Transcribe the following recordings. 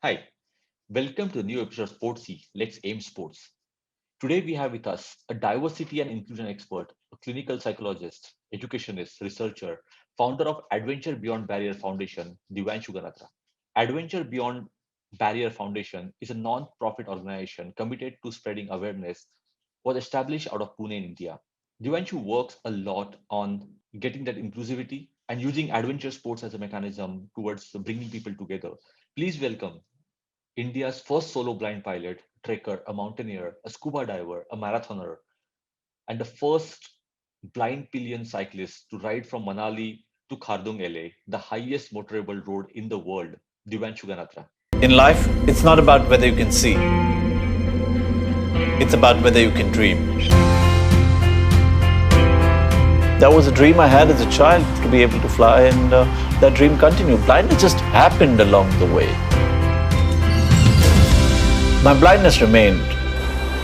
Hi, welcome to the new episode of Sportsy Let's Aim Sports. Today we have with us a diversity and inclusion expert, a clinical psychologist, educationist, researcher, founder of Adventure Beyond Barrier Foundation, Divyanshu Ganatra. Adventure Beyond Barrier Foundation is a non-profit organization committed to spreading awareness, was established out of Pune in India. Divyanshu works a lot on getting that inclusivity and using adventure sports as a mechanism towards bringing people together. Please welcome India's first solo blind pilot, trekker, a mountaineer, a scuba diver, a marathoner, and the first blind pillion cyclist to ride from Manali to Khardung, LA, the highest motorable road in the world, Divyanshu Ganatra. In life, it's not about whether you can see, it's about whether you can dream. That was a dream I had as a child, to be able to fly, and that dream continued. Blindness just happened along the way. My blindness remained.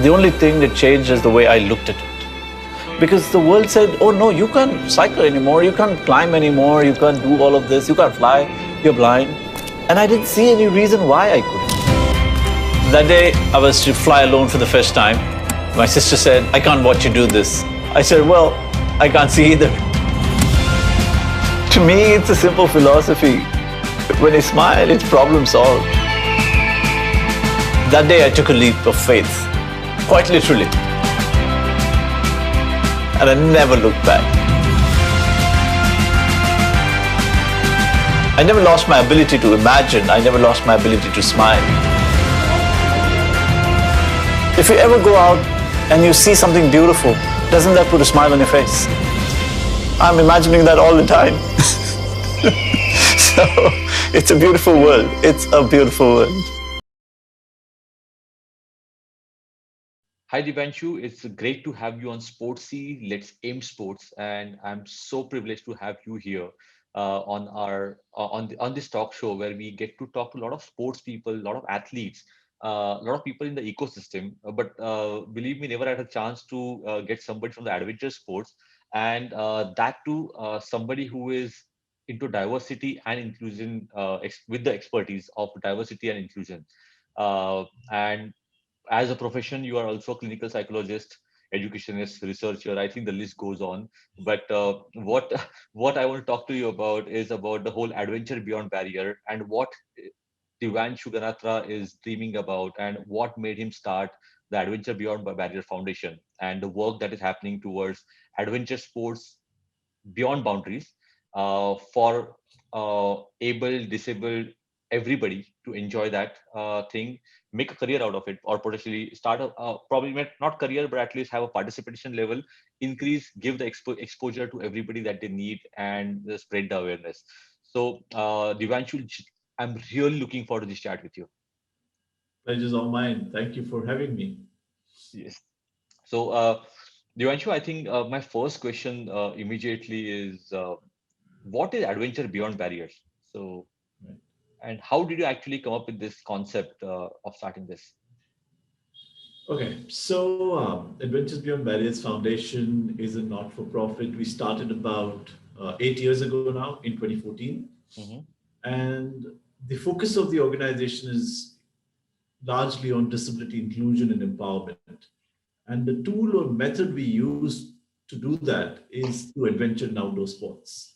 The only thing that changed is the way I looked at it. Because the world said, oh no, you can't cycle anymore, you can't climb anymore, you can't do all of this, you can't fly, you're blind. And I didn't see any reason why I couldn't. That day, I was to fly alone for the first time. My sister said, I can't watch you do this. I said, well, I can't see either. To me, it's a simple philosophy. When I smile, it's problem solved. That day, I took a leap of faith, quite literally. And I never looked back. I never lost my ability to imagine. I never lost my ability to smile. If you ever go out and you see something beautiful, doesn't that put a smile on your face? I'm imagining that all the time. So, it's a beautiful world. It's a beautiful world. Hi Divyanshu, it's great to have you on Sportsy Let's Aim Sports, and I'm so privileged to have you here on our on this talk show where we get to talk to a lot of sports people, a lot of athletes, a lot of people in the ecosystem. But believe me, never had a chance to get somebody from the adventure sports, and that too somebody who is into diversity and inclusion with the expertise of diversity and inclusion. And as a profession, you are also a clinical psychologist, educationist, researcher. I think the list goes on. But what what I want to talk to you about is about the whole adventure beyond barrier and what Divyanshu Ganatra is dreaming about and what made him start the Adventure Beyond Barrier Foundation and the work that is happening towards adventure sports beyond boundaries for able, disabled, everybody to enjoy that thing, make a career out of it, or potentially start a probably not career, but at least have a participation level, increase, give the exposure to everybody that they need, and spread the awareness. So, Divyanshu, I'm really looking forward to this chat with you. Pleasure's all mine. Thank you for having me. Yes. So, Divyanshu, I think my first question immediately is what is adventure beyond barriers? So, Right. and how did you actually come up with this concept of starting this? Okay, so Adventures Beyond Barriers Foundation is a not-for-profit. We started about 8 years ago now in 2014. Hmm. And the focus of the organization is largely on disability inclusion and empowerment. And the tool or method we use to do that is through adventure and outdoor sports.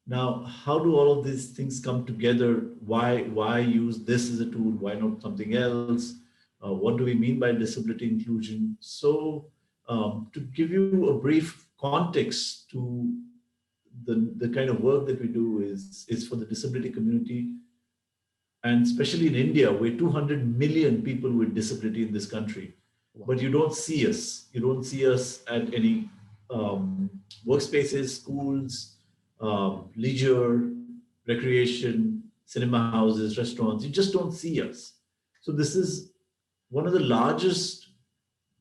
Now, how do all of these things come together? Why use this as a tool? Why not something else? What do we mean by disability inclusion? So, to give you a brief context to the kind of work that we do is for the disability community, and especially in India, we're 200 million people with disability in this country, Wow. but you don't see us. You don't see us at any workspaces, schools, leisure, recreation, cinema houses, restaurants. You just don't see us. So this is one of the largest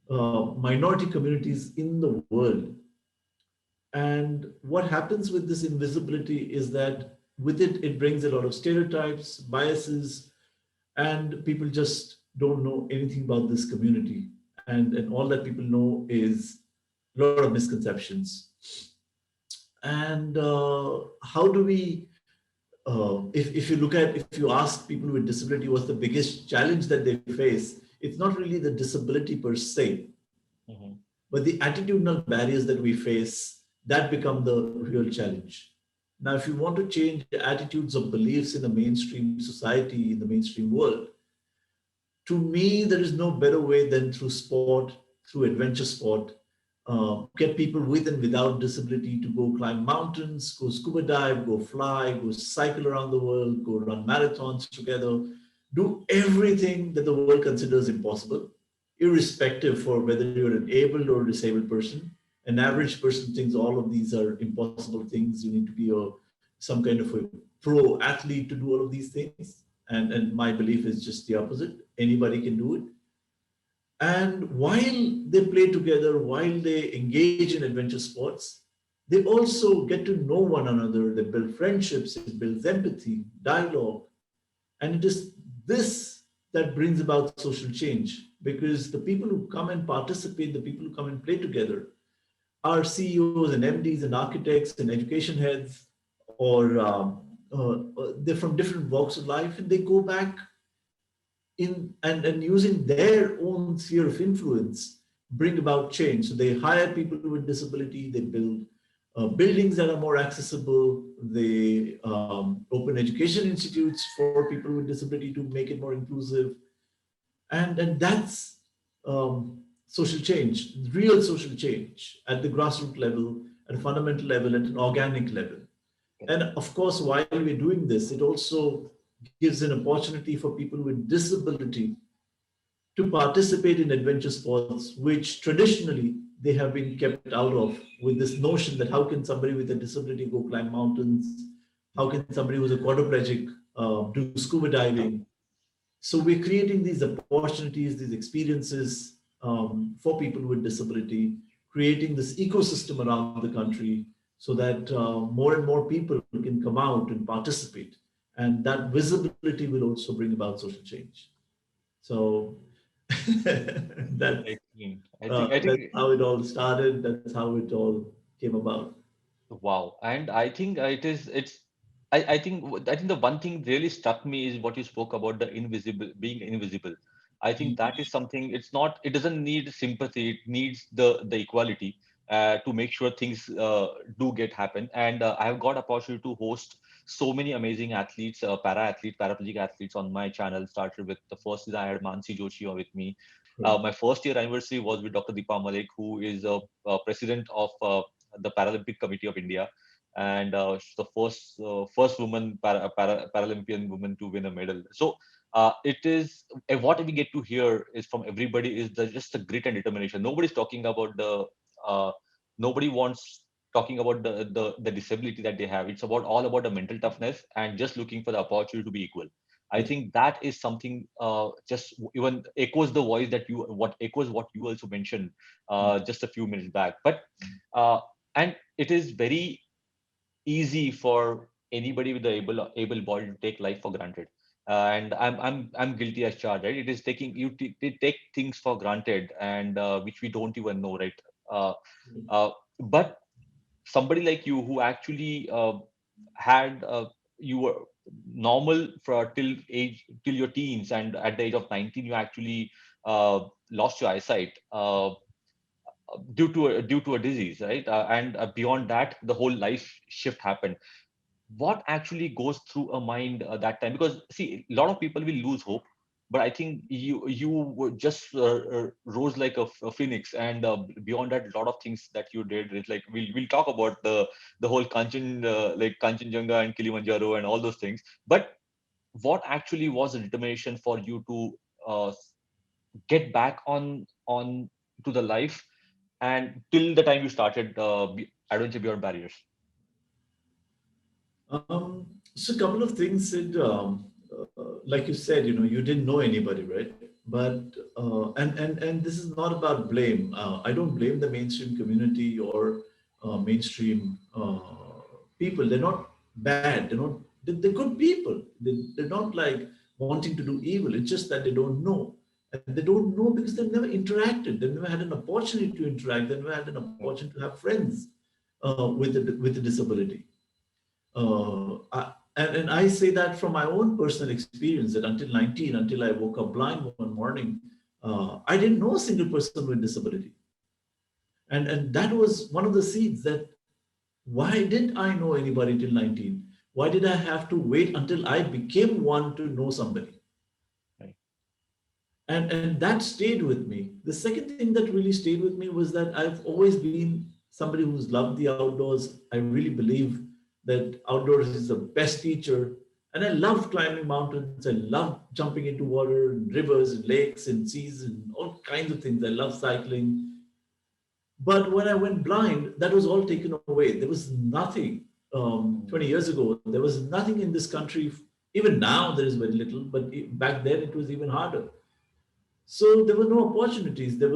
minority communities in the world. And what happens with this invisibility is that with it, it brings a lot of stereotypes, biases, and people just don't know anything about this community. And all that people know is a lot of misconceptions. And how do we, if you look at, if you ask people with disability what's the biggest challenge that they face, it's not really the disability per se, Mhm. but the attitudinal barriers that we face that become the real challenge. Now, if you want to change attitudes or beliefs in the mainstream society, in the mainstream world, to me, there is no better way than through sport, through adventure sport, get people with and without disability to go climb mountains, go scuba dive, go fly, go cycle around the world, go run marathons together, do everything that the world considers impossible, irrespective for whether you're an able or disabled person. An average person thinks all of these are impossible things. You need to be some kind of a pro athlete to do all of these things. And my belief is just the opposite. Anybody can do it. And while they play together, while they engage in adventure sports, they also get to know one another. They build friendships, it builds empathy, dialogue. And it is this that brings about social change, because the people who come and participate, the people who come and play together, are CEOs and MDs and architects and education heads, or they're from different walks of life, and they go back in and using their own sphere of influence bring about change. So they hire people with disability, they build buildings that are more accessible, they open education institutes for people with disability to make it more inclusive. And that's social change, real social change at the grassroots level, at a fundamental level, at an organic level. Correct. And of course, while we're doing this, it also gives an opportunity for people with disability to participate in adventure sports, which traditionally they have been kept out of, with this notion that how can somebody with a disability go climb mountains? How can somebody who's a quadriplegic do scuba diving? So we're creating these opportunities, these experiences for people with disability, creating this ecosystem around the country so that more and more people can come out and participate. And that visibility will also bring about social change. So Excellent. I that's think how it all started. That's how it all came about. Wow. And I think I think the one thing really struck me is what you spoke about, the invisible, being invisible. I think that is something, it doesn't need sympathy, it needs the equality to make sure things do get happen. And I have got opportunity to host so many amazing athletes, paraplegic athletes on my channel. Started with the first is I had Mansi Joshi with me. Right. My first year anniversary was with Dr. Deepa Malik, who is a president of the Paralympic Committee of India, and she's the first woman Paralympian woman to win a medal. So it is what we get to hear is from everybody is just the grit and determination. Nobody's talking about uh, nobody wants talking about the disability that they have. It's about all about the mental toughness and just looking for the opportunity to be equal. I think that is something just even echoes the voice that you what echoes what you also mentioned just a few minutes back. But uh, and it is very easy for anybody with the able body to take life for granted. And I'm guilty as charged, right? It is taking they take things for granted, and which we don't even know, right? uh, but somebody like you who actually had you were normal for till your teens, and at the age of 19 you actually lost your eyesight due to a disease, right? And beyond that, the whole life shift happened. What actually goes through a mind that time? Because see, a lot of people will lose hope, but I think you were just rose like a phoenix, and beyond that, a lot of things that you did is like we'll talk about the whole like Kanchenjunga and Kilimanjaro and all those things. But what actually was the determination for you to uh, get back on to the life, and till the time you started Adventure Beyond Barriers? So a couple of things, Sid. Like you said, you didn't know anybody, right? But and this is not about blame. I don't blame the mainstream community or mainstream people. They're not bad. They're good people. They're not like wanting to do evil. It's just that they don't know. And they don't know because they've never interacted. They've never had an opportunity to interact. They've never had an opportunity to have friends with a disability. And I say that from my own personal experience that until 19, until I woke up blind one morning, I didn't know a single person with disability. And that was one of the seeds that why didn't I know anybody till 19? Why did I have to wait until I became one to know somebody? Right. And that stayed with me. The second thing that really stayed with me was that I've always been somebody who's loved the outdoors. I really believe that outdoors is the best teacher. And I love climbing mountains. I love jumping into water and rivers and lakes and seas and all kinds of things. I love cycling. But when I went blind, that was all taken away. There was nothing 20 years ago. There was nothing in this country. Even now, there is very little, but back then it was even harder. So there were no opportunities. That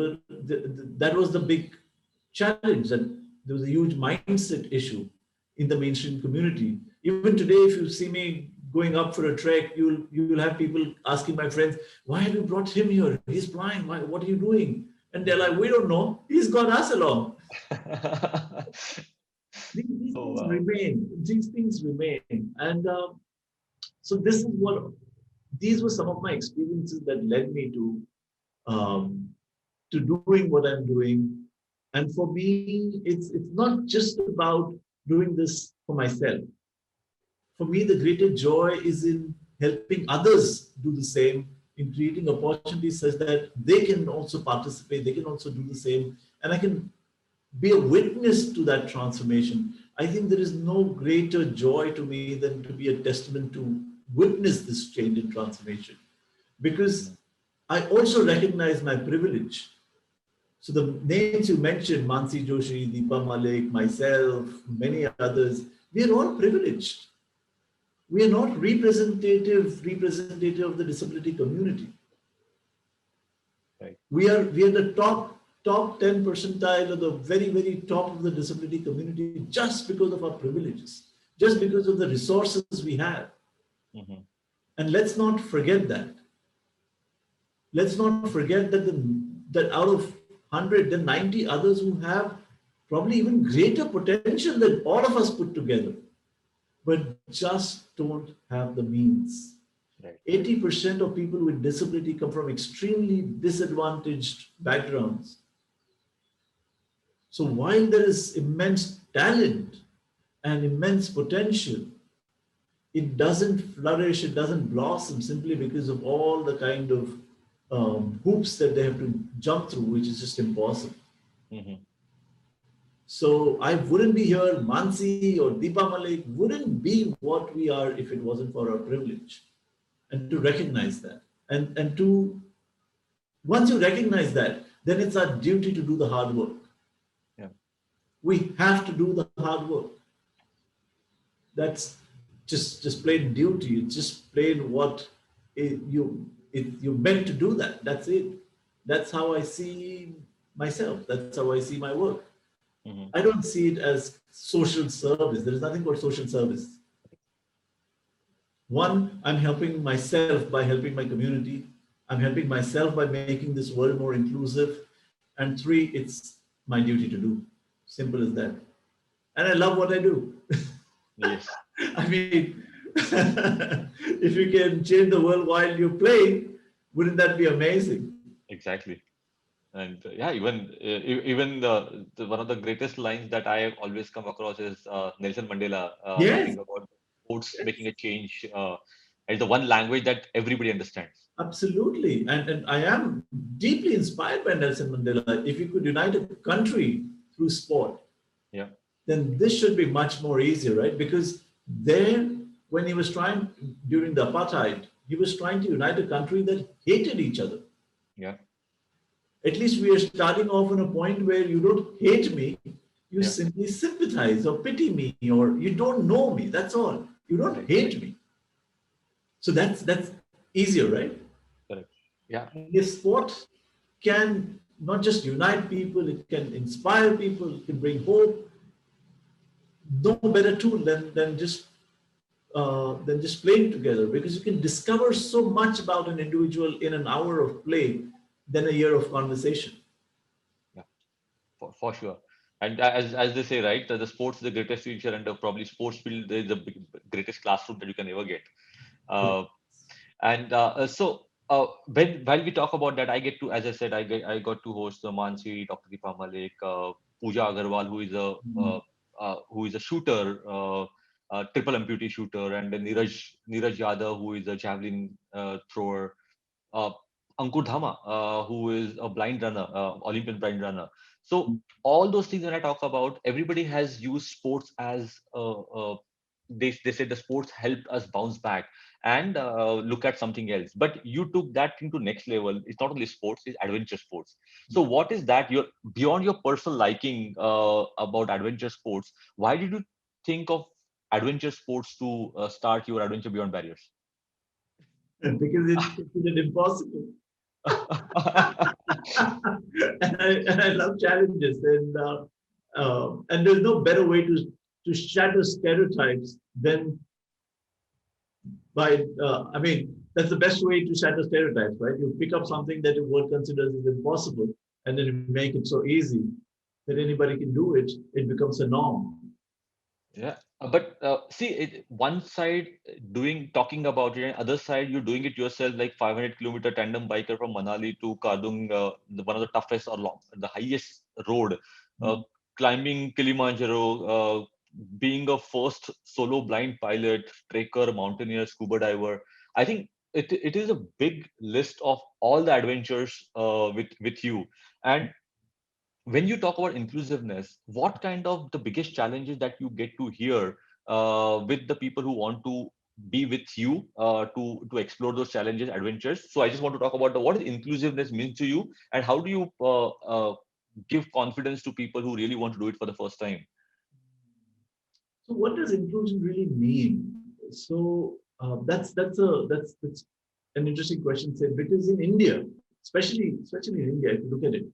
was the big challenge, that there was a huge mindset issue in the mainstream community. Even today, if you see me going up for a trek, you'll have people asking my friends, "Why have you brought him here? He's blind. Why? What are you doing?" And they're like, "We don't know. He's got us along." These Oh, things wow. remain. These things remain. And so these were some of my experiences that led me um, to doing what I'm doing. And for me, it's not just about doing this for myself. For me, the greater joy is in helping others do the same, in creating opportunities such that they can also participate, they can also do the same, and I can be a witness to that transformation. I think there is no greater joy to me than to be a testament to witness this change and transformation. Because I also recognize my privilege. So the names you mentioned, Mansi Joshi, Deepa Malik, myself, many others, we are all privileged. We are not representative of the disability community. Right. We are the top 10 percentile of the very top of the disability community just because of our privileges, just because of the resources we have. Mm-hmm. And let's not forget that. Let's not forget that that out of 100, the 90 others who have probably even greater potential than all of us put together, but just don't have the means. Right. 80% of people with disability come from extremely disadvantaged backgrounds. So while there is immense talent and immense potential, it doesn't flourish, it doesn't blossom simply because of all the kind of hoops that they have to jump through, which is just impossible. Mm-hmm. So I wouldn't be here, Mansi or Deepa Malik wouldn't be what we are if it wasn't for our privilege. And to recognize that. And to, once you recognize that, then it's our duty to do the hard work. Yeah. We have to do the hard work. That's just plain duty. It's just plain what you're meant to do that. That's it. That's how I see myself. That's how I see my work. Mm-hmm. I don't see it as social service. There is nothing called social service. One, I'm helping myself by helping my community. I'm helping myself by making this world more inclusive. And three, it's my duty to do. Simple as that. And I love what I do. Yes. I mean, if you can change the world while you're playing, wouldn't that be amazing? Exactly. And yeah, even one of the greatest lines that I have always come across is Nelson Mandela Yes, talking about sports making a change as the one language that everybody understands. absolutely. And I am deeply inspired by Nelson Mandela. If you could unite a country through sport, Yeah. then this should be much more easier, right? Because there, when he was trying during the apartheid, he was trying to unite a country that hated each other. Yeah. At least we are starting off on a point where you don't hate me, you Yeah. simply sympathize or pity me, or you don't know me. That's all. You don't Right. hate me. So that's easier, right? Correct. Yeah. And if sport can not just unite people, it can inspire people, it can bring hope. No better tool than just than just playing together, because you can discover so much about an individual in an hour of play than a year of conversation. Yeah, for sure. And as they say, right, the sports is the greatest teacher, and probably sports field is the greatest classroom that you can ever get. Uh, and so while we talk about that, I get to, as I said, I got to host Mansi, Dr. Deepa Malik, Pooja Agarwal, who is a shooter, triple amputee shooter, and then Neeraj Yadav, who is a javelin thrower, uh, Ankur Dhama, who is a blind runner, Olympian blind runner. So all those things when I talk about, everybody has used sports as they say the sports helped us bounce back and look at something else. But you took that into next level. It's not only sports; it's adventure sports. So what is that? Your beyond your personal liking about adventure sports. Why did you think of adventure sports to start your adventure beyond barriers? Because it's considered impossible. And I love challenges, and there's no better way to shatter stereotypes than by I mean, that's the best way to shatter stereotypes, right? You pick up something that the world considers is impossible, and then you make it so easy that anybody can do it. It becomes a norm. Yeah, but see, one side talking about it, and other side you're doing it yourself, like 500-kilometer tandem biker from Manali to Kardung, one of the toughest or the highest road, uh, climbing Kilimanjaro, being a first solo blind pilot, trekker, mountaineer, scuba diver. I think it is a big list of all the adventures with you. And when you talk about inclusiveness, what kind of the biggest challenges that you get to hear with the people who want to be with you to explore those challenges, adventures? So I just want to talk about what does inclusiveness mean to you, and how do you give confidence to people who really want to do it for the first time? So, what does inclusion really mean? So, that's an interesting question, Sid, because in India, especially in India, if you look at it,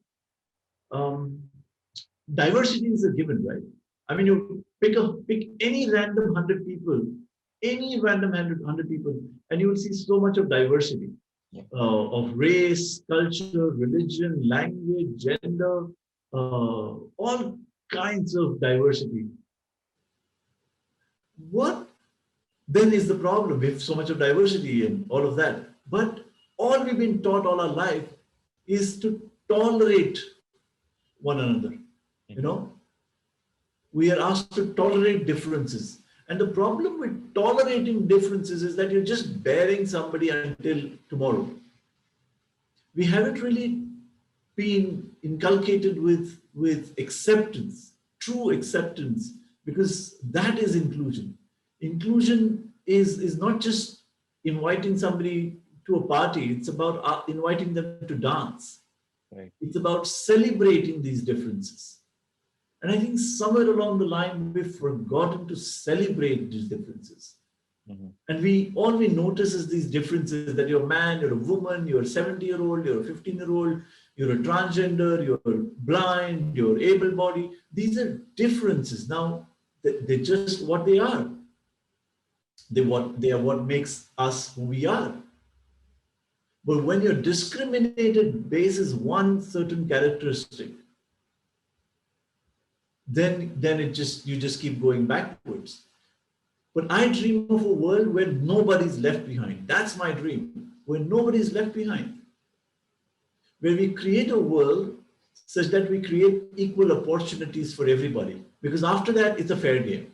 um, diversity is a given, right? I mean, you pick any random 100 people, any random 100 people, and you will see so much of diversity Yeah. of race, culture, religion, language, gender, all kinds of diversity. What then is the problem with so much of diversity and all of that? But all we've been taught all our life is to tolerate one another. You Mhm. know, we are asked to tolerate differences. And the problem with tolerating differences is that you're just bearing somebody until tomorrow. We haven't really been inculcated with acceptance, true acceptance, because that is inclusion. Inclusion is not just inviting somebody to a party, it's about inviting them to dance. Right. It's about celebrating these differences. And I think somewhere along the line, we've forgotten to celebrate these differences. Mhm. And all we notice is these differences, that you're a man, you're a woman, you're a 70-year-old, you're a 15-year-old, you're a transgender, you're blind, you're able-bodied. These are differences. Now, they're just what they are. They are what makes us who we are. But when you're discriminated basis one certain characteristic, then you just keep going backwards. But I dream of a world where nobody's left behind. That's my dream, where nobody's left behind. Where we create a world such that we create equal opportunities for everybody. Because after that, it's a fair game.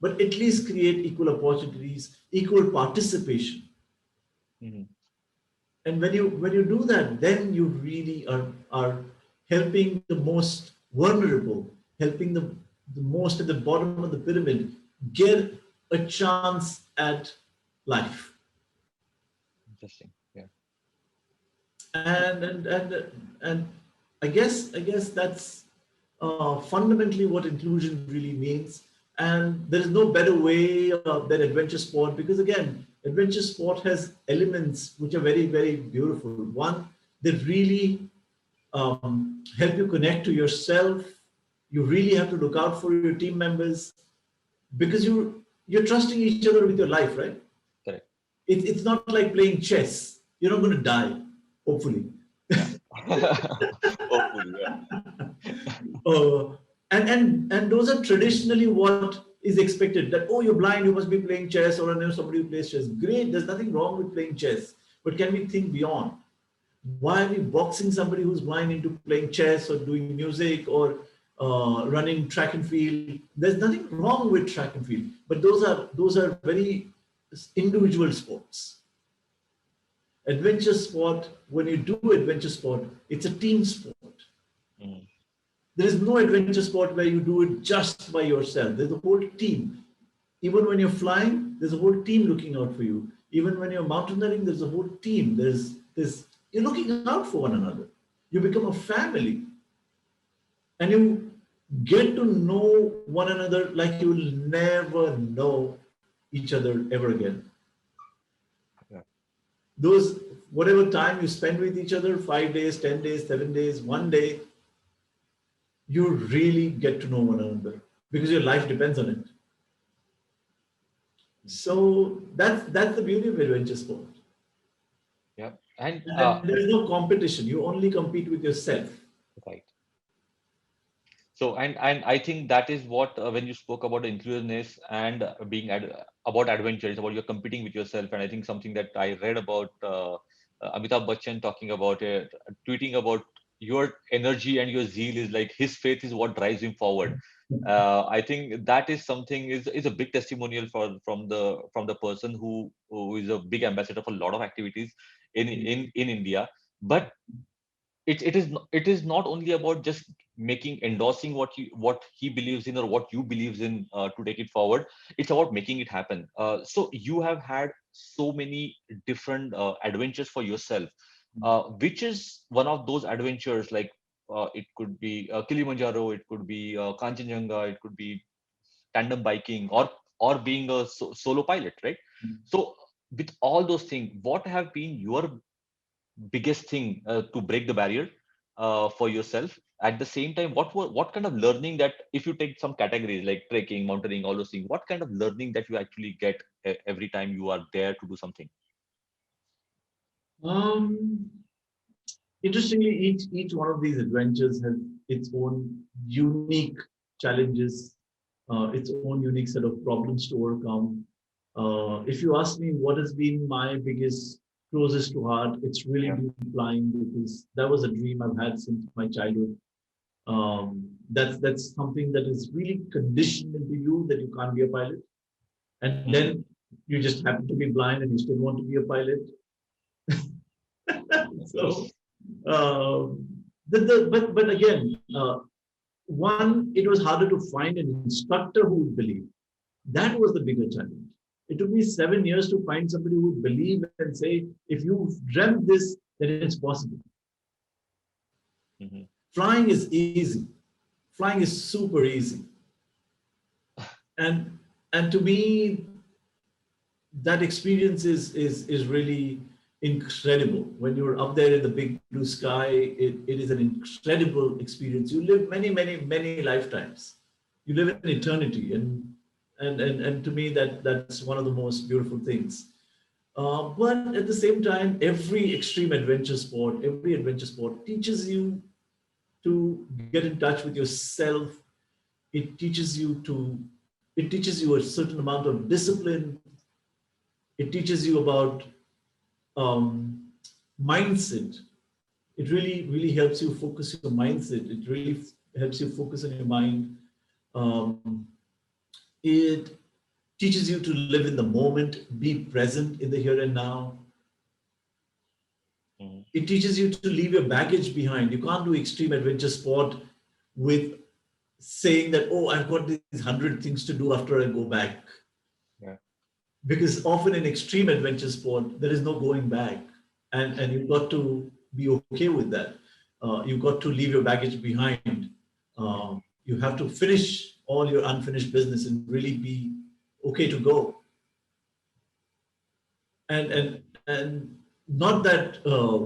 But at least create equal opportunities, equal participation. Mhm. And when you do that, then you really are helping the most vulnerable, helping the most at the bottom of the pyramid get a chance at life. Interesting. Yeah. And I guess that's fundamentally what inclusion really means. And there is no better way than adventure sport, because again, adventure sport has elements which are very, very beautiful. One, they really help you connect to yourself. You really have to look out for your team members, because you're trusting each other with your life, right? Correct. It's not like playing chess. You're not going to die, hopefully. Yeah. Hopefully, yeah. uh, and those are traditionally what is expected. That, oh, you're blind, you must be playing chess, or I know somebody who plays chess. Great, there's nothing wrong with playing chess. But can we think beyond? Why are we boxing somebody who's blind into playing chess or doing music or running track and field? There's nothing wrong with track and field, but those are very individual sports. Adventure sport, when you do adventure sport, it's a team sport. Mm. There is no adventure sport where you do it just by yourself. There's a whole team. Even when you're flying, there's a whole team looking out for you. Even when you're mountaineering, there's a whole team. You're looking out for one another. You become a family. And you get to know one another like you will never know each other ever again. Yeah. Those, whatever time you spend with each other, 5 days, 10 days, 7 days, 1 day, you really get to know one another because your life depends on it. So that's the beauty of adventure sport. Yeah. And And there is no competition. You only compete with yourself. right. So, and I think that is what when you spoke about inclusiveness and being about adventure, it's about you're competing with yourself. And I think something that I read about Amitabh Bachchan talking about it, tweeting about your energy and your zeal is like his faith is what drives him forward. I think that is something is a big testimonial from the person who is a big ambassador for a lot of activities in India. But it is not only about just making endorsing what he believes in or what you believes in to take it forward. It's about making it happen. So you have had so many different adventures for yourself. Which is one of those adventures, like it could be Kilimanjaro, it could be Kanchenjunga, it could be tandem biking, or being a solo pilot, right? So with all those things, what have been your biggest thing to break the barrier for yourself? At the same time, what kind of learning, that if you take some categories like trekking, mountaineering, all those things, what kind of learning that you actually get every time you are there to do something? Um, Interestingly, each one of these adventures has its own unique challenges, its own unique set of problems to overcome. If you ask me what has been my biggest closest to heart, it's really Yeah. been flying, because that was a dream I've had since my childhood. That's something that is really conditioned into you, that you can't be a pilot, and Hmm. then you just happen to be blind and you still want to be a pilot. So, but again, one, it was harder to find an instructor who would believe. That was the bigger challenge. It took me 7 years to find somebody who would believe and say, if you dreamt this, then it's possible. Hmm. Flying is easy. Flying is super easy. And and to me, that experience is really incredible. When you're up there in the big blue sky, it is an incredible experience. You live many, many, many lifetimes. You live in eternity, and to me that's one of the most beautiful things. But at the same time, every extreme adventure sport, every adventure sport teaches you to get in touch with yourself. It teaches you to, it teaches you a certain amount of discipline. It teaches you about um, mindset. It really helps you focus your mindset. It really helps you focus on your mind. Um, it teaches you to live in the moment, be present in the here and now. Hmm. It teaches you to leave your baggage behind. You can't do extreme adventure sport with saying that, oh, I've got these 100 things to do after I go back. Yeah. Because often in extreme adventure sport, there is no going back. And you've got to be okay with that. You've got to leave your baggage behind. You have to finish all your unfinished business and really be okay to go. And not that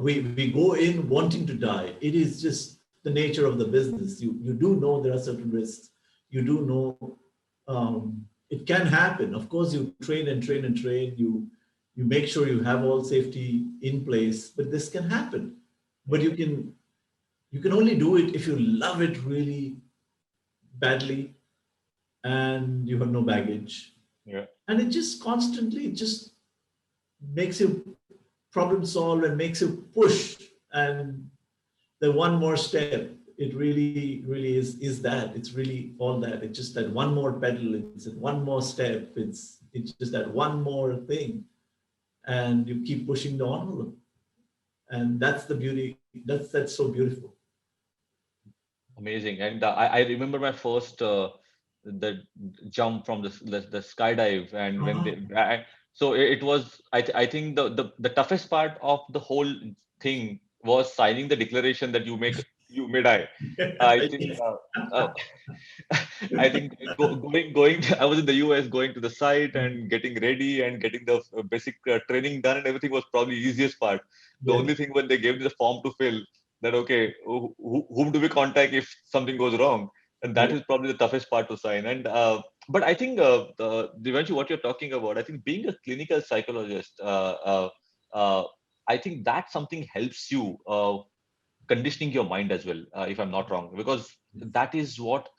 we go in wanting to die. It is just the nature of the business. You do know there are certain risks. You do know it can happen. Of course, you train and train and train. You make sure you have all safety in place, but this can happen. But you can only do it if you love it really badly and you have no baggage. Yeah. And it just constantly just makes you problem solve and makes you push. And the one more step, it really is that. It's really all that. It's just that one more pedal, it's one more step, it's just that one more thing. And you keep pushing the envelope. And that's the beauty. That's so beautiful. Amazing. And I remember my first the jump from the skydive, and when Uh-huh. so it was I think the toughest part of the whole thing was signing the declaration that you made I think Yes. I think going I was in the US, going to the site and getting ready and getting the basic training done and everything was probably the easiest part. The Yes. only thing when they gave me the form to fill, that okay, whom do we contact if something goes wrong, and that Yes. is probably the toughest part to sign. And but I think Divyanshu, what you're talking about, I think being a clinical psychologist, I think that something helps you conditioning your mind as well, if I'm not wrong, because that is what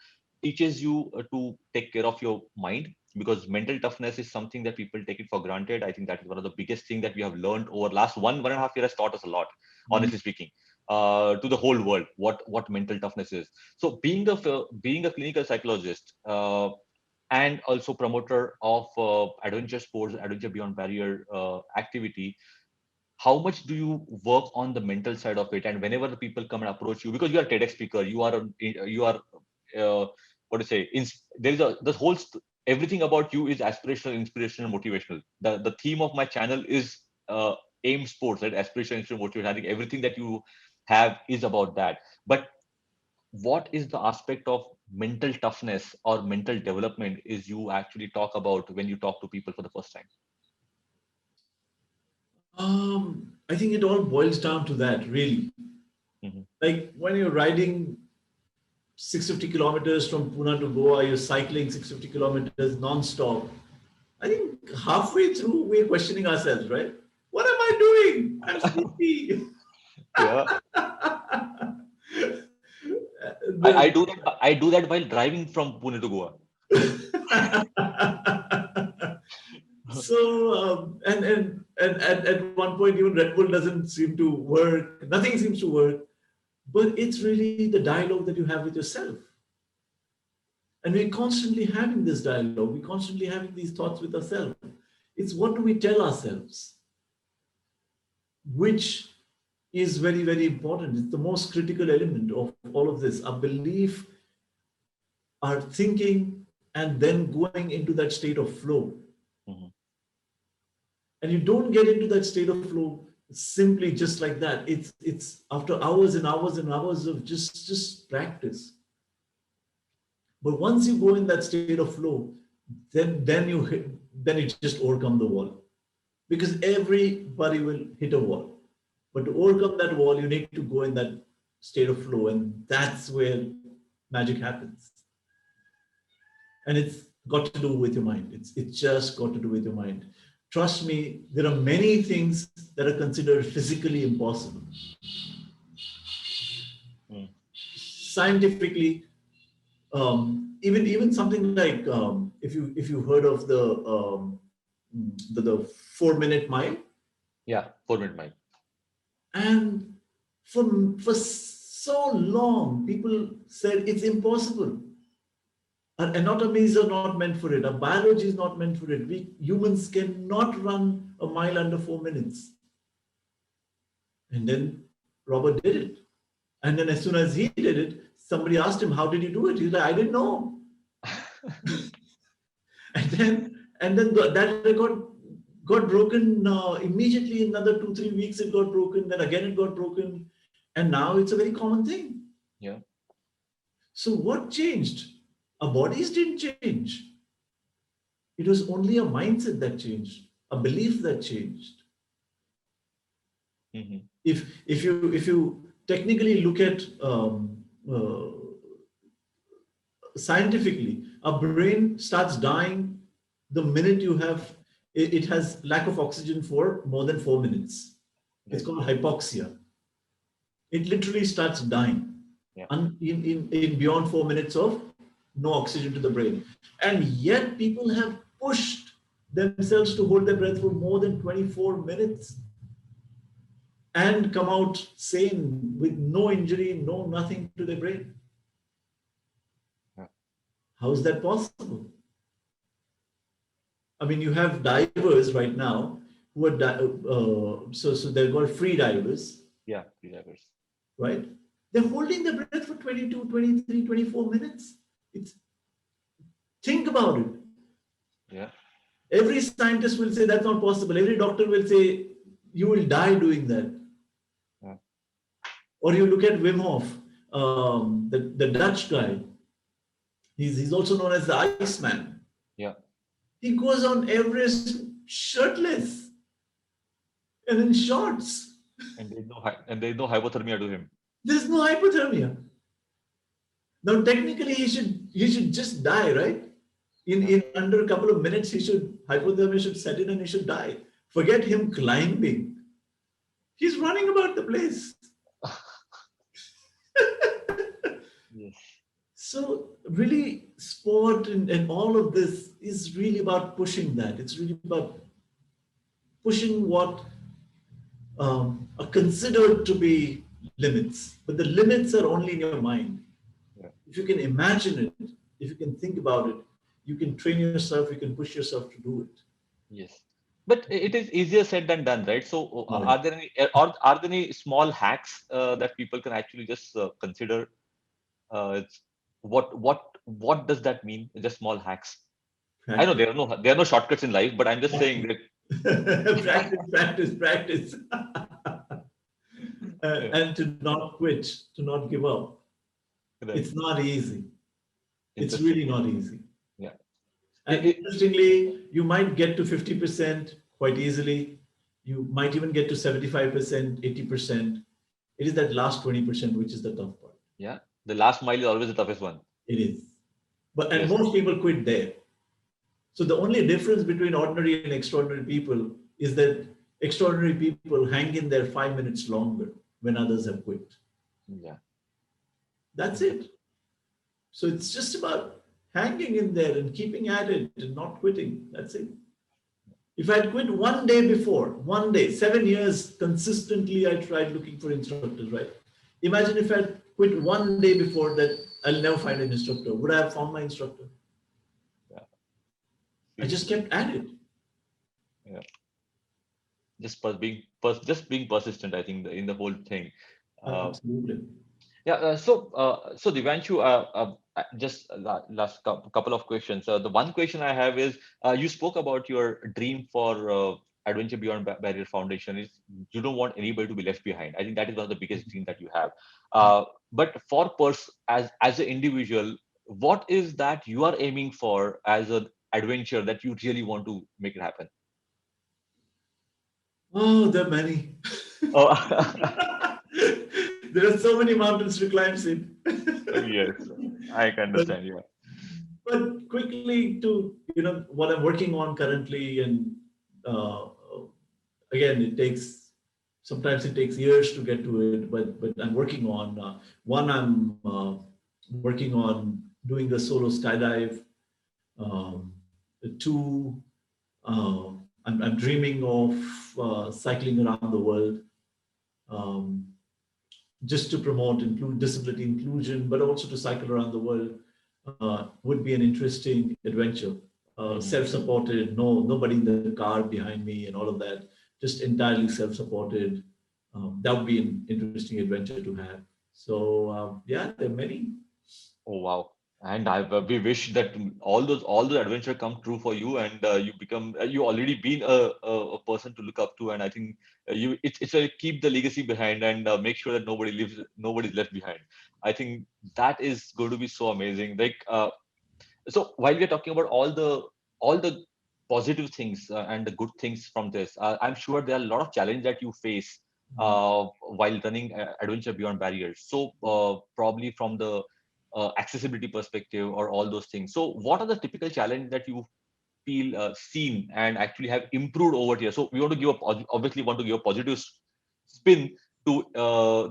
teaches you to take care of your mind, because mental toughness is something that people take it for granted. I think that is one of the biggest thing that we have learned over last one and a half year has taught us a lot, Mhm. honestly speaking, to the whole world, what mental toughness is. So being a clinical psychologist, and also promoter of adventure sports, adventure beyond barrier activity, how much do you work on the mental side of it? And whenever the people come and approach you, because you are a TEDx speaker, you are what to say, there is a the whole everything about you is aspirational, inspirational, motivational. The theme of my channel is aim sports, right? Aspirational, inspirational, motivational. I think everything that you have is about that. But what is the aspect of mental toughness or mental development is you actually talk about when you talk to people for the first time? I think it all boils down to that, really. Hmm. Like when you're riding 650 kilometers from Pune to Goa, you're cycling 650 kilometers non-stop. I think halfway through, we're questioning ourselves, right? What am I doing? I'm sleepy. Yeah. I The- do that. I do that while driving from Pune to Goa. so, and at one point, even Red Bull doesn't seem to work. Nothing seems to work. But it's really the dialogue that you have with yourself. And we're constantly having this dialogue. We're constantly having these thoughts with ourselves. It's what do we tell ourselves, which is very, very important. It's the most critical element of all of this. Our belief, our thinking, and then going into that state of flow. Mhm. And you don't get into that state of flow simply just like that. It's after hours and hours and hours of just practice. But once you go in that state of flow, then you just overcome the wall. Because everybody will hit a wall. But to overcome that wall, you need to go in that state of flow, and that's where magic happens. And it's got to do with your mind. It's just got to do with your mind. Trust me, there are many things that are considered physically impossible. Mm. Scientifically, even something like if you heard of the 4 minute mile, Yeah, 4 minute mile. and for so long people said it's impossible. Our anatomies are not meant for it. Our biology is not meant for it. We humans cannot run a mile under 4 minutes. And then Robert did it. And then as soon as he did it, somebody asked him, "How did you do it?" He's like, "I didn't know." And then that record got broken immediately. In another 2 3 weeks, it got broken. Then again, it got broken, and now it's a very common thing. Yeah. So what changed? Our bodies didn't change. It was only a mindset that changed, a belief that changed. Hmm. If you technically look at scientifically, our brain starts dying the minute you have, it has lack of oxygen for more than 4 minutes. It's Right. called hypoxia. It literally starts dying Yeah. in beyond 4 minutes of no oxygen to the brain. And yet people have pushed themselves to hold their breath for more than 24 minutes and come out sane with no injury, no nothing to their brain. Yeah. How is that possible? I mean, you have divers right now who are so they're called free divers, Yeah. 3 hours. right? They're holding their breath for 22, 23, 24 minutes. It's think about it. Yeah. Every scientist will say that's not possible. Every doctor will say you will die doing that. Yeah. Or you look at Wim Hof, the Dutch guy. He's also known as the Iceman. Yeah. He goes on Everest shirtless and in shorts. And there's no hypothermia to him. There's no hypothermia. Now, technically, he should just die, right? In under a couple of minutes, hypothermia should set in and he should die. Forget him climbing. He's running about the place. Yes. So really, sport and all of this is really about pushing that. It's really about pushing what are considered to be limits. But the limits are only in your mind. Yeah. If you can imagine it, if you can think about it, you can train yourself, you can push yourself to do it. Yes. But it is easier said than done, right? So Oh, yeah. are there any are there any small hacks that people can actually just consider? It's what does that mean? Just small hacks. I know Practice. there are no shortcuts in life, but I'm just saying that. Practice, practice, practice. Yeah, And to not quit, to not give up. right. It's not easy. It's Interesting. really not easy. Yeah. And It, interestingly, you might get to 50% quite easily. You might even get to 75%, 80%. It is that last 20% which is the tough part. yeah. The last mile is always the toughest one. It is. And Yes. most people quit there. So the only difference between ordinary and extraordinary people is that extraordinary people hang in there 5 minutes longer when others have quit. Yeah. That's it. So it's just about hanging in there and keeping at it and not quitting. That's it. If I had quit one day before, one day, 7 years consistently, I tried looking for instructors, right? Imagine if I had quit one day before that, I'll never find an instructor. Would I have found my instructor? Yeah. I just kept at it. Yeah. Just just being persistent. I think in the whole thing. Absolutely. Yeah. So Divyanshu, just last couple of questions. The one question I have is, you spoke about your dream for Adventure Beyond Barrier Foundation. Is you don't want anybody to be left behind. I think that is one of the biggest dreams that you have. But for as an individual, what is that you are aiming for as an adventure that you really want to make it happen? Oh, there are many. Oh, There are so many mountains to climb, Sid. yes, I can but, understand. Yeah. but quickly to, what I'm working on currently, and uh, again, sometimes it takes years to get to it, but I'm working on, one, I'm working on doing the solo skydive. Um, two, I'm dreaming of cycling around the world. Um, just to promote disability inclusion, but also to cycle around the world, would be an interesting adventure. Self-supported, nobody in the car behind me and all of that, just entirely self-supported. That would be an interesting adventure to have. So yeah, there are many. Oh wow! And we wish that all those adventure come true for you, and you become you already been a person to look up to, and I think it's a keep the legacy behind and make sure that nobody's left behind. I think that is going to be so amazing. So while we're talking about all the positive things and the good things from this, I'm sure there are a lot of challenges that you face while running Adventure Beyond Barriers. So probably from the accessibility perspective or all those things. So what are the typical challenges that you feel seen and actually have improved over here? So we want to give obviously want to give a positive spin to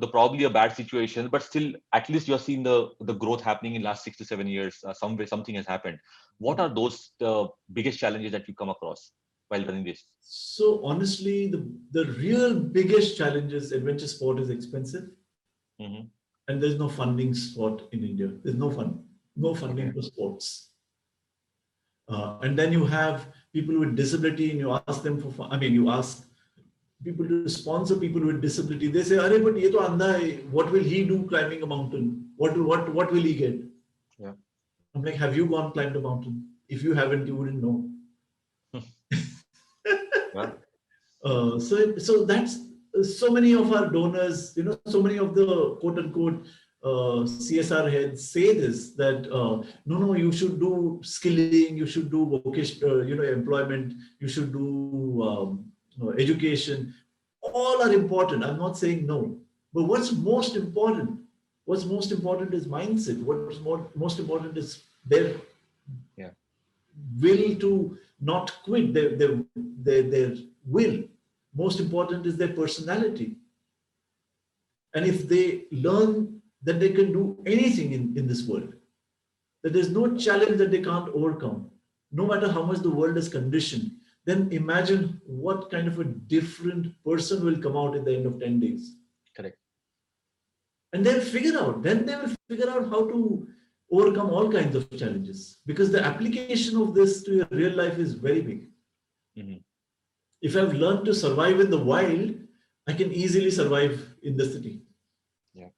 the probably a bad situation, but still at least you're seeing the growth happening in last 6 to 7 years. Some way something has happened. What are those biggest challenges that you come across while running this? So honestly, the real biggest challenge is adventure sport is expensive, Hmm. and there's no funding sport in India. There's no funding Okay. for sports. And then you have people with disability, and you ask them for, I mean, you ask people to sponsor people with disability. They say, "Arey, but ye to andha hai. What will he do climbing a mountain? What will he get?" Yeah. I'm like, "Have you gone climbed a mountain? If you haven't, you wouldn't know." Well, So that's so many of our donors, so many of the quote unquote CSR heads say this, that no, you should do skilling, you should do vocation, employment, you should do education. All are important. I'm not saying no, but what's most important? What's most important is mindset. What's most important is their yeah. will to not quit, their will. Most important is their personality. And if they learn that they can do anything in this world, that there's no challenge that they can't overcome, no matter how much the world is conditioned, then imagine what kind of a different person will come out at the end of 10 days. Correct. And they will figure out how to overcome all kinds of challenges, because the application of this to your real life is very big. Hmm. If I've learned to survive in the wild, I can easily survive in the city. Yeah.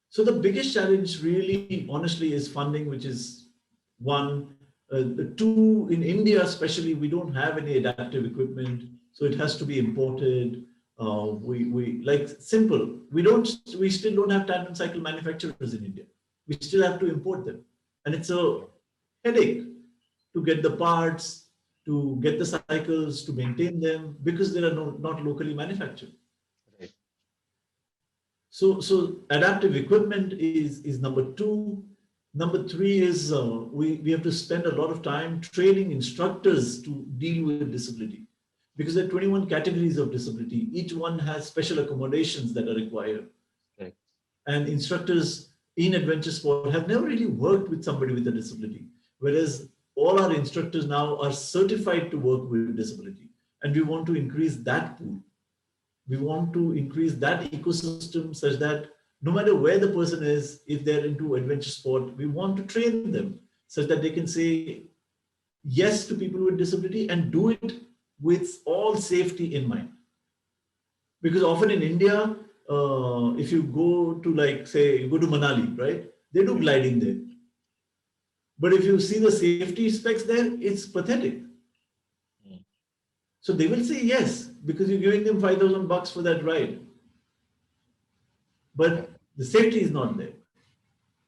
So the biggest challenge really, honestly, is funding, which is one. The two, in India especially, we don't have any adaptive equipment, so it has to be imported. We like simple. We still don't have tandem cycle manufacturers in India. We still have to import them, and it's a headache to get the parts, to get the cycles, to maintain them, because they are not locally manufactured. Right. So adaptive equipment is number two. Number three is we have to spend a lot of time training instructors to deal with disability, because there are 21 categories of disability. Each one has special accommodations that are required. Right. And instructors in adventure sport have never really worked with somebody with a disability, whereas all our instructors now are certified to work with disability. And we want to increase that pool. We want to increase that ecosystem such that no matter where the person is, if they're into adventure sport, we want to train them such that they can say yes to people with disability and do it with all safety in mind. Because often in India, if you go to, like, say, you go to Manali, right? They do gliding there. But if you see the safety specs there, it's pathetic. Mm. So they will say yes, because you're giving them $5,000 for that ride. Yeah. But the safety is not there.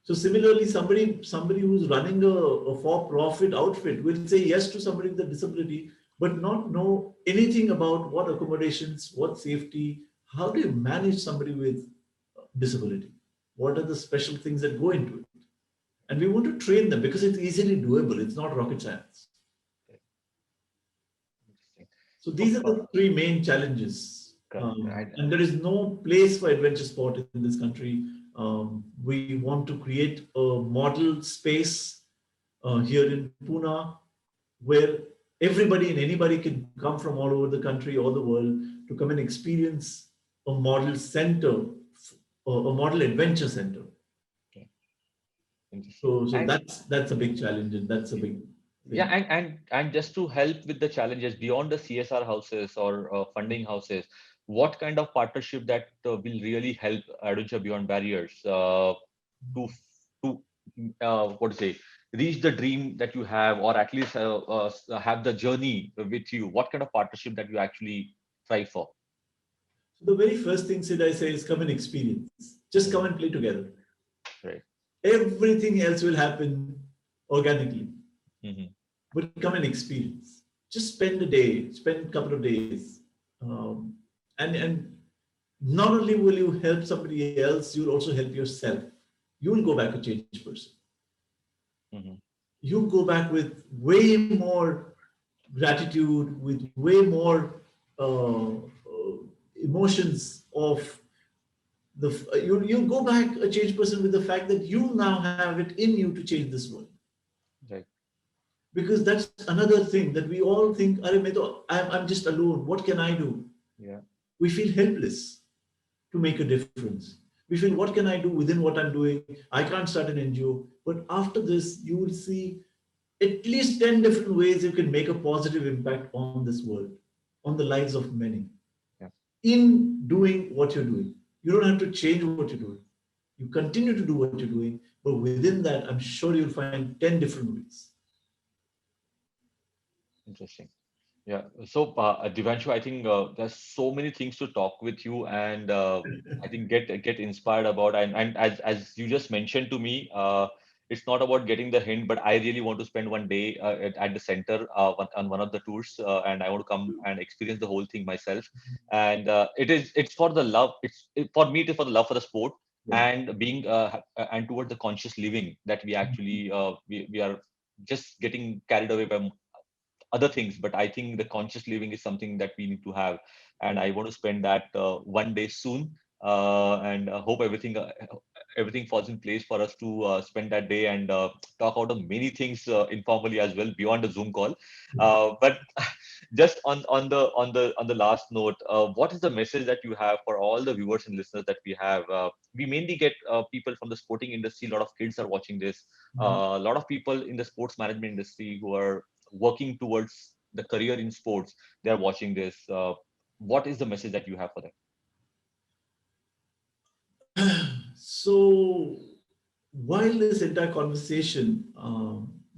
So similarly, somebody who's running a for-profit outfit will say yes to somebody with a disability, but not know anything about what accommodations, what safety, how do you manage somebody with disability? What are the special things that go into it? And we want to train them because it's easily doable. It's not rocket science. Okay. Interesting. So these So, are the three main challenges. correct. And there is no place for adventure sport in this country. We want to create a model space here in Pune where everybody and anybody can come from all over the country or the world to come and experience a model center, a model adventure center. Okay. Interesting. So that's a big challenge, and that's a big Yeah, thing. and just to help with the challenges beyond the CSR houses or funding houses, what kind of partnership that will really help Adventure Beyond Barriers to what to say, reach the dream that you have, or at least have the journey with you? What kind of partnership that you actually strive for? So the very first thing, Sid, I say is come and experience. Just come Mhm. and play together. Right. Everything else will happen organically. Hmm. But come and experience. Just spend a day, spend a couple of days. Um, and not only will you help somebody else, you'll also help yourself. You will go back a changed person. Hmm. you go back with way more gratitude, with way more emotions of you go back a changed person with the fact that you now have it in you to change this world. Right. Because that's another thing that we all think, "Arey, I'm just alone. What can I do?" Yeah. We feel helpless to make a difference. We feel, what can I do within what I'm doing? I can't start an NGO. But after this, you will see at least 10 different ways you can make a positive impact on this world, on the lives of many, Yeah. in doing what you're doing. You don't have to change what you're doing. You continue to do what you're doing, but within that, I'm sure you'll find 10 different ways. Interesting. Yeah. So, Divyanshu, I think there's so many things to talk with you, and I think get inspired about. And as you just mentioned to me, it's not about getting the hint, but I really want to spend one day at the center on one of the tours, and I want to come and experience the whole thing myself. And it's for the love. For me. It is for the love for the sport Yeah. and being and towards the conscious living that we actually we are just getting carried away by other things, but I think the conscious living is something that we need to have, and I want to spend that one day soon, and hope everything falls in place for us to spend that day and talk out of many things informally as well beyond the Zoom call. But just on the last note, what is the message that you have for all the viewers and listeners that we have? We mainly get people from the sporting industry. A lot of kids are watching this. A lot of people in the sports management industry who are working towards the career in sports, they are watching this. What is the message that you have for them? So while this entire conversation,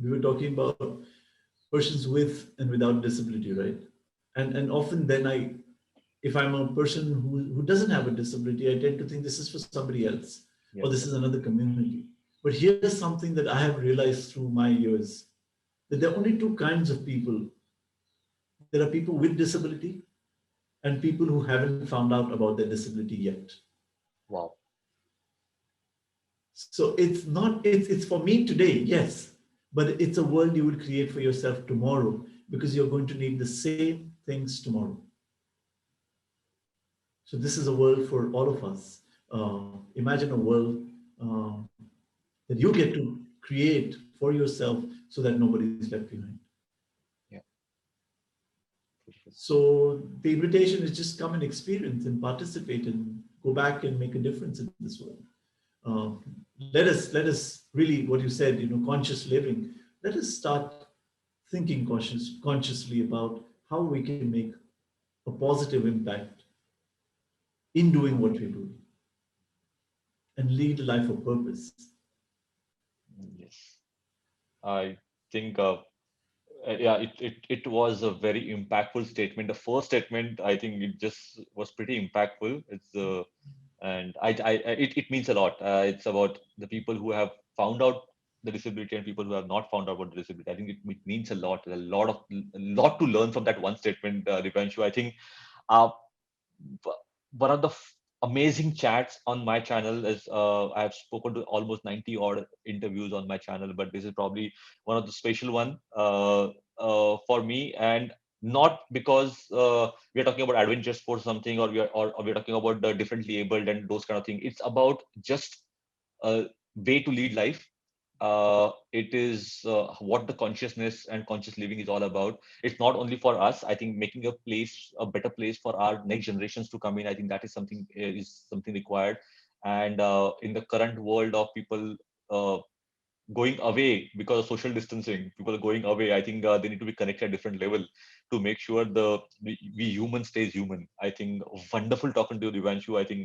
we were talking about persons with and without disability, right? And often then if I'm a person who doesn't have a disability, I tend to think this is for somebody else or Yeah. this is another community. But here's something that I have realized through my years, that there are only two kinds of people. There are people with disability and people who haven't found out about their disability yet. Wow. So it's for me today, yes, but it's a world you will create for yourself tomorrow, because you're going to need the same things tomorrow. So this is a world for all of us. Imagine a world uh, that you get to create for yourself so that nobody is left behind. Yeah. Beautiful. So the invitation is just come and experience and participate and go back and make a difference in this world. Uh, let us really, what you said, conscious living. Let us start thinking consciously about how we can make a positive impact in doing what we do and lead a life of purpose. Yes. I think yeah, it was a very impactful statement. The first statement, I think it just was pretty impactful. And it means a lot. It's about the people who have found out the disability and people who have not found out about the disability. I think it means a lot. A lot to learn from that one statement, Dipanshu. I think uh, one of the amazing chats on my channel is I have spoken to almost 90 odd interviews on my channel, but this is probably one of the special one for me, and not because we are talking about adventure sports or something, or we are talking about the differently abled and those kind of things. It's about just a way to lead life. It is what the consciousness and conscious living is all about. It's not only for us. I think making a better place for our next generations to come in. I think that is something required. And in the current world of people uh, going away because of social distancing, people are going away. I think they need to be connected at different level to make sure we human stays human. I think wonderful talking to you, Divanshu. I think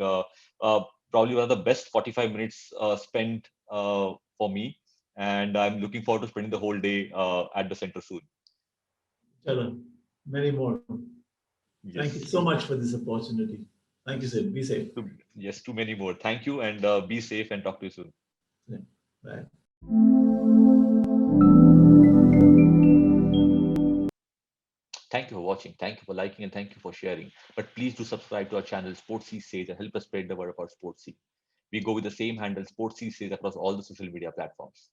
probably one of the best 45 minutes spent for me, and I'm looking forward to spending the whole day at the center soon. Chala, many more. Thank you Yes, so much for this opportunity. Thank you, Sid. Be safe. yes, too many more. Thank you, and be safe and talk to you soon. Yeah. Bye. Thank you for watching. Thank you for liking and thank you for sharing. But please do subscribe to our channel Sportsy Says and help us spread the word about Sportsy. We go with the same handle Sportsy Says across all the social media platforms.